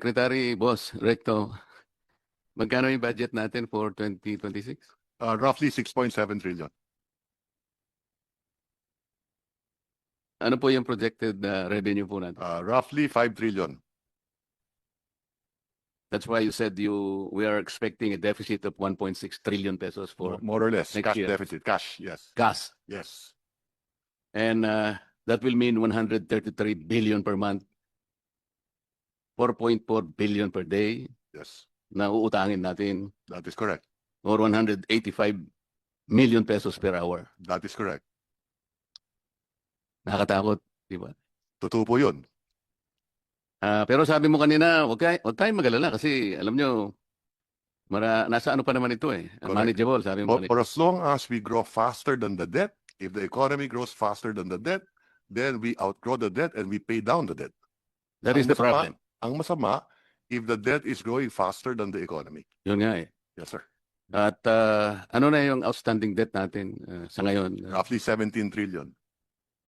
Secretary Boss Recto, magkano yung budget natin for 2026? Roughly 6.7 trillion. Ano po yung projected revenue po natin? Roughly 5 trillion. That's why you said we are expecting a deficit of 1.6 trillion pesos for More or less. next Cash year. deficit. Cash, yes. gas. Yes. And that will mean 133 billion per month, 4.4 billion per day Yes. na uutangin natin, That is correct. or 185 million pesos per hour. That is correct. Nakakatakot, di ba? Totoo po yun. Pero sabi mo kanina, huwag tayong magalala kasi alam nyo, nasa ano pa naman ito eh. Correct. Manageable, sabi mo But kanina. for as long as we grow faster than the debt, if the economy grows faster than the debt, then we outgrow the debt and we pay down the debt. That is the problem. Ang masama, if the debt is growing faster than the economy. Yun nga eh. Yes, sir. At ano na yung outstanding debt natin sa ngayon? Roughly 17 trillion.